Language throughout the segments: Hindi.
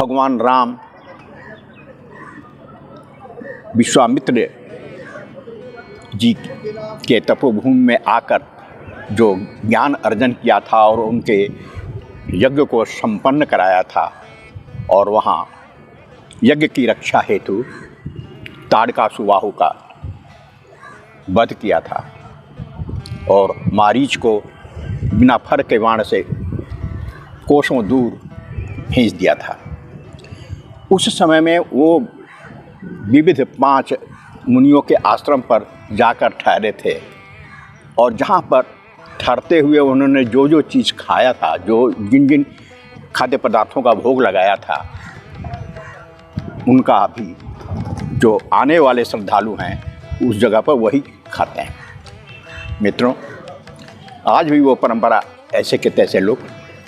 भगवान राम विश्वामित्र जी के तपोभूमि में आकर जो ज्ञान अर्जन किया था और उनके यज्ञ को संपन्न कराया था और वहाँ यज्ञ की रक्षा हेतु ताड़कासुबाहु का वध किया था और मारीच को बिना फर के बाण से कोसों दूर खींच दिया था। उस समय में वो विविध 5 मुनियों के आश्रम पर जाकर ठहरे थे और जहाँ पर ठहरते हुए उन्होंने जो जो चीज़ खाया था, जो जिन जिन खाद्य पदार्थों का भोग लगाया था, उनका भी जो आने वाले श्रद्धालु हैं उस जगह पर वही खाते हैं। मित्रों, आज भी वो परंपरा ऐसे के तैसे लोग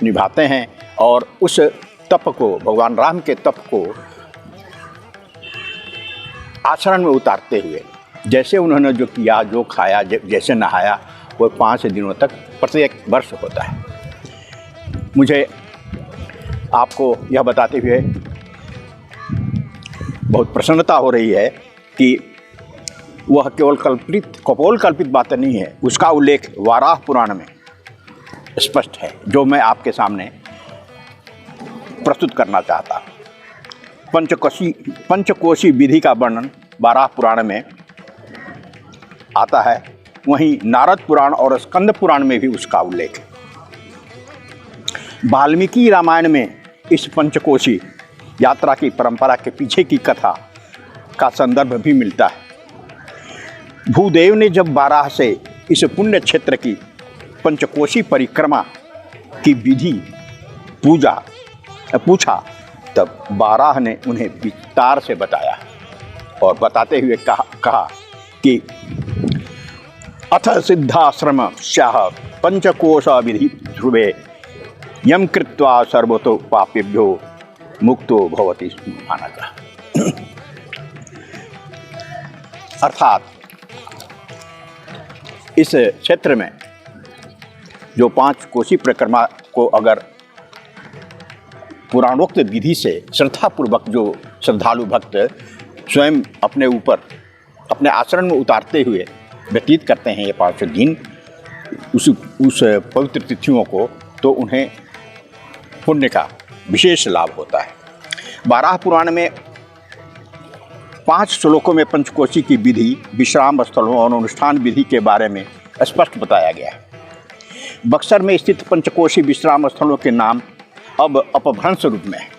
निभाते हैं और उस तप को, भगवान राम के तप को आचरण में उतारते हुए जैसे उन्होंने जो किया, जो खाया, जैसे नहाया, वो 5 दिनों तक प्रत्येक वर्ष होता है। मुझे आपको यह बताते हुए बहुत प्रसन्नता हो रही है कि वह केवल कपोलकल्पित बातें नहीं है, उसका उल्लेख वाराह पुराण में स्पष्ट है, जो मैं आपके सामने प्रस्तुत करना चाहता हूँ। पंचकोशी विधि का वर्णन वाराह पुराण में आता है, वहीं नारद पुराण और स्कंद पुराण में भी उसका उल्लेख है। वाल्मीकि रामायण में इस पंचकोशी यात्रा की परंपरा के पीछे की कथा का संदर्भ भी मिलता है। भूदेव ने जब बाराह से इस पुण्य क्षेत्र की पंचकोशी परिक्रमा की विधि पूछा, तब बाराह ने उन्हें विस्तार से बताया और बताते हुए कहा कि अथ सिद्धाश्रम स्याह पंचकोश विधि ध्रुवे यम कृत्वा सर्वतो पापेभ्यो मुक्तो भवति मानता। अर्थात इस क्षेत्र में जो 5 कोशी परिक्रमा को अगर पुराणोक्त विधि से श्रद्धापूर्वक जो श्रद्धालु भक्त स्वयं अपने ऊपर अपने आचरण में उतारते हुए व्यतीत करते हैं ये 5 दिन उस पवित्र तिथियों को, तो उन्हें पुण्य का विशेष लाभ होता है। वाराह पुराण में 5 श्लोकों में पंचकोशी की विधि, विश्राम स्थलों और अनुष्ठान विधि के बारे में स्पष्ट बताया गया है। बक्सर में स्थित पंचकोशी विश्राम स्थलों के नाम अब अपभ्रंश रूप में है।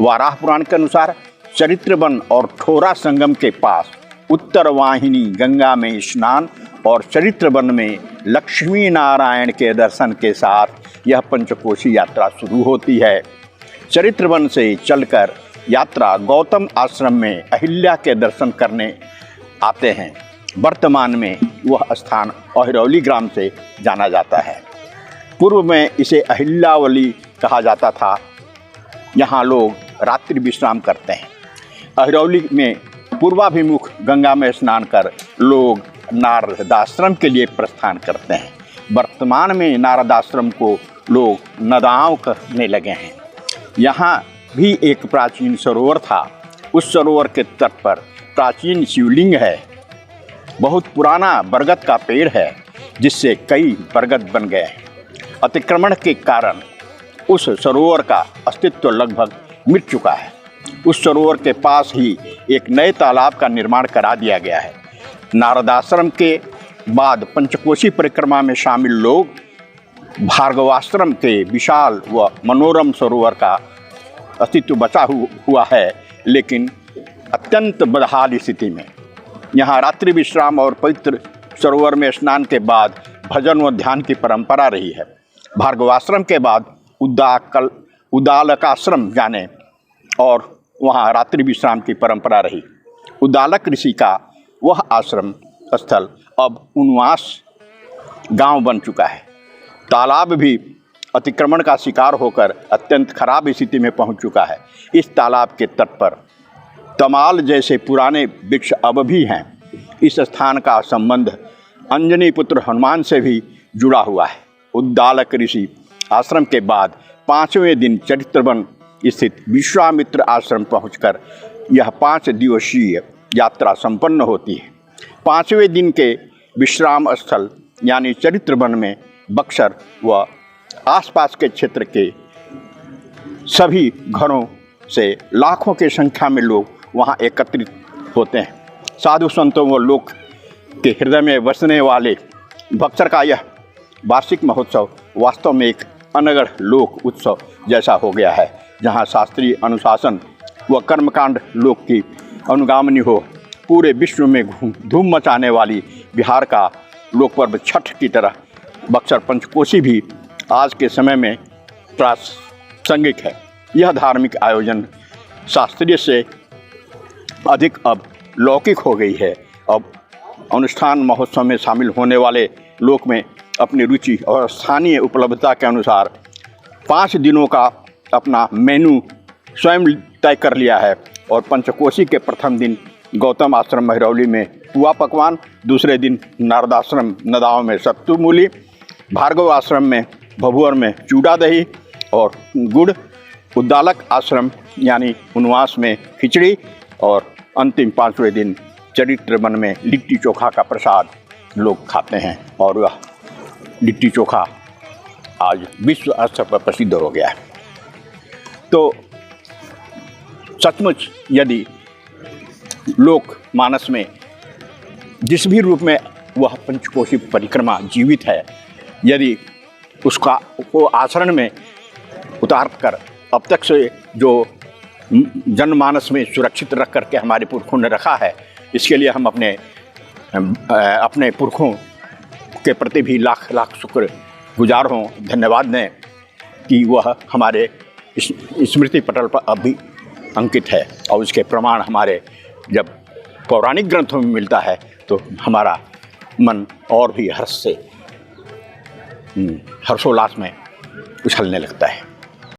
वाराह पुराण के अनुसार चरित्रवन और ठोरा संगम के पास उत्तर वाहिनी गंगा में स्नान और चरित्रवन में लक्ष्मी नारायण के दर्शन के साथ यह पंचकोशी यात्रा शुरू होती है। चरित्रवन से चलकर यात्रा गौतम आश्रम में अहिल्या के दर्शन करने आते हैं। वर्तमान में वह स्थान अहिरौली ग्राम से जाना जाता है। पूर्व में इसे अहिल्यावली कहा जाता था। यहाँ लोग रात्रि विश्राम करते हैं। अहिरौली में पूर्वाभिमुख गंगा में स्नान कर लोग नारदाश्रम के लिए प्रस्थान करते हैं। वर्तमान में नारदाश्रम को लोग नदांव कहने लगे हैं। यहाँ भी एक प्राचीन सरोवर था। उस सरोवर के तट पर प्राचीन शिवलिंग है। बहुत पुराना बरगद का पेड़ है जिससे कई बरगद बन गए। अतिक्रमण के कारण उस सरोवर का अस्तित्व लगभग मिट चुका है। उस सरोवर के पास ही एक नए तालाब का निर्माण करा दिया गया है। नारदाश्रम के बाद पंचकोशी परिक्रमा में शामिल लोग भार्गवाश्रम के विशाल व मनोरम सरोवर का अस्तित्व बचा हुआ है, लेकिन अत्यंत बदहाल स्थिति में। यहाँ रात्रि विश्राम और पवित्र सरोवर में स्नान के बाद भजन व ध्यान की परंपरा रही है। भार्गवाश्रम के बाद उद्दालकाश्रम जाने और वहाँ रात्रि विश्राम की परंपरा रही। उद्दालक ऋषि का वह आश्रम स्थल अब उन्वास गांव बन चुका है। तालाब भी अतिक्रमण का शिकार होकर अत्यंत खराब स्थिति में पहुंच चुका है। इस तालाब के तट पर तमाल जैसे पुराने वृक्ष अब भी हैं। इस स्थान का संबंध अंजनी पुत्र हनुमान से भी जुड़ा हुआ है। उद्दालक ऋषि आश्रम के बाद 5वें दिन चरित्रवन स्थित विश्वामित्र आश्रम पहुंचकर यह 5 दिवसीय यात्रा संपन्न होती है। 5वें दिन के विश्राम स्थल यानी चरित्र वन में बक्सर व आसपास के क्षेत्र के सभी घरों से लाखों की संख्या में लोग वहां एकत्रित होते हैं। साधु संतों व लोक के हृदय में बसने वाले बक्सर का यह वार्षिक महोत्सव वास्तव में एक अनगढ़ लोक उत्सव जैसा हो गया है, जहां शास्त्रीय अनुशासन व कर्मकांड लोक की अनुगामनी हो। पूरे विश्व में धूम मचाने वाली बिहार का लोक पर्व छठ की तरह बक्सर पंचकोशी भी आज के समय में प्रासंगिक है। यह धार्मिक आयोजन शास्त्रीय से अधिक अब लौकिक हो गई है। अब अनुष्ठान महोत्सव में शामिल होने वाले लोग में अपनी रुचि और स्थानीय उपलब्धता के अनुसार 5 दिनों का अपना मेनू स्वयं तय कर लिया है। और पंचकोशी के प्रथम दिन गौतम आश्रम महरौली में पुआ पकवान, दूसरे दिन नारदाश्रम नदाओं में सत्तू मूली, भार्गव आश्रम में भभुअर में चूड़ा दही और गुड़, उद्दालक आश्रम यानी उनवास में खिचड़ी और अंतिम 5वें दिन चरित्र वन में लिट्टी चोखा का प्रसाद लोग खाते हैं। और वह लिट्टी चोखा आज विश्व स्तर पर प्रसिद्ध हो गया है। तो सचमुच यदि लोक मानस में जिस भी रूप में वह पंचकोशी परिक्रमा जीवित है, यदि उसका वो आचरण में उतार कर अब तक से जो जनमानस में सुरक्षित रख करके हमारे पुरखों ने रखा है, इसके लिए हम अपने पुरखों के प्रति भी लाख लाख शुक्र गुजार हों, धन्यवाद दें कि वह हमारे स्मृति पटल पर अब भी अंकित है। और उसके प्रमाण हमारे जब पौराणिक ग्रंथों में मिलता है तो हमारा मन और भी हर्षोल्लास में उछलने लगता है।